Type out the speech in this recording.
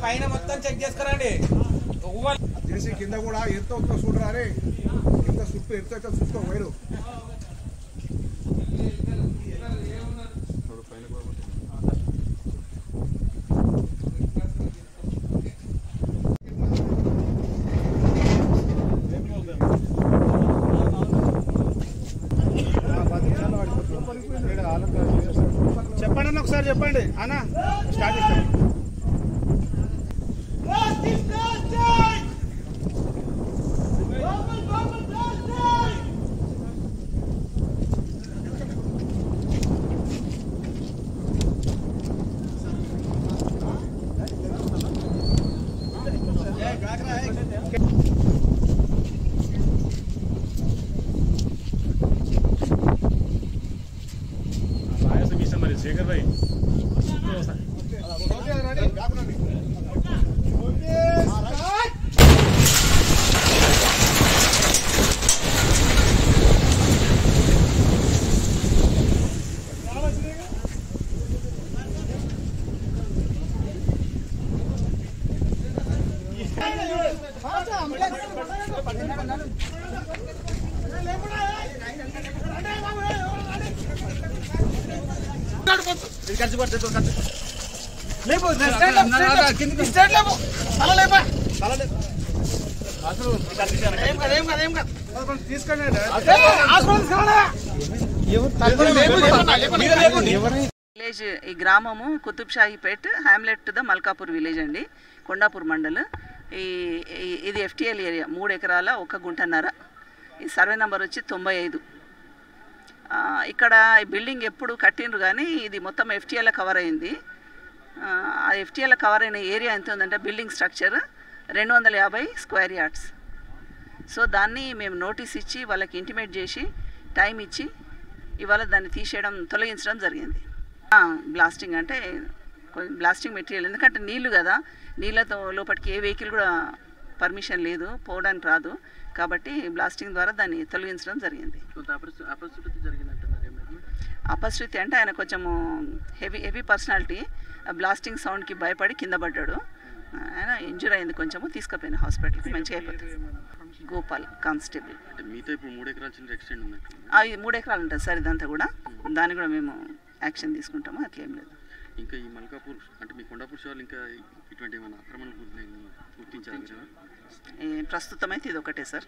పైన మొత్తం చెక్ చేసుకురండి చేసి కింద కూడా ఎంత అవుతుందో చూడరా రే కింద సుట్టు ఎంత అయితే చూసుకో వైరు చెప్పండి అన్న ఒకసారి చెప్పండి అన్న స్టార్ట్ చేస్తాను शेखर भाई విలేజ్ ఈ గ్రామము కుతుబ్షాహీపేట్ హ్యామ్లెట్ ద మల్కాపూర్ విలేజ్ అండి కొండాపూర్ మండల్ ఇది ఎఫ్టీఎల్ ఏరియా 3 ఎకరాల 1 గుంటన్నర ఈ సర్వే నంబర్ వచ్చి 95 ఇక్కడ ఈ బిల్డింగ్ ఎప్పుడు కట్టిండ్రు కానీ ఇది మొత్తం ఎఫ్టీఎల్ కవర్ అయింది ఆ ఎఫ్టీఎల్ కవర్ అయిన ఏరియా ఎంత ఉందంటే building structure 250 square yards so దాన్ని మేము నోటీస్ ఇచ్చి వాళ్ళకి ఇంటిమేట్ చేసి టైం ఇచ్చి ఇవాళ దాన్ని తొలగించడం జరిగింది బ్లాస్టింగ్ అంటే బ్లాస్టింగ్ మెటీరియల్ ఎందుకంటే నీళ్లు కదా నీళ్ళతో లోపలికి ఏ వెహికల్ కూడా పర్మిషన్ లేదు పోవడానికి రాదు కాబట్టి బ్లాస్టింగ్ ద్వారా దాన్ని తొలగించడం జరిగింది అపశృతి అంటే ఆయన కొంచెము హెవీ పర్సనాలిటీ బ్లాస్టింగ్ సౌండ్కి భయపడి కింద పడ్డాడు ఆయన ఇంజూర్ అయింది కొంచెము తీసుకుపోయిన హాస్పిటల్కి మంచిగా అయిపోతుంది గోపాల్ కానిస్టేబుల్ మీతో ఇప్పుడు 3 ఎకరాల చిన్న ఎక్స్టెండ్ ఉంది ఇది 3 ఎకరాలు ఉంటుంది సార్ ఇదంతా కూడా దాన్ని కూడా మేము యాక్షన్ తీసుకుంటాము అట్లేం లేదు ఇంకా ఈ మల్కాపూర్ అంటే మీ కొండాపూర్ షార్లు ఇంకా ఇటువంటి ఏమైనా ఆక్రమణలు గుర్తించారు ప్రస్తుతం అయితే ఇది ఒకటే సార్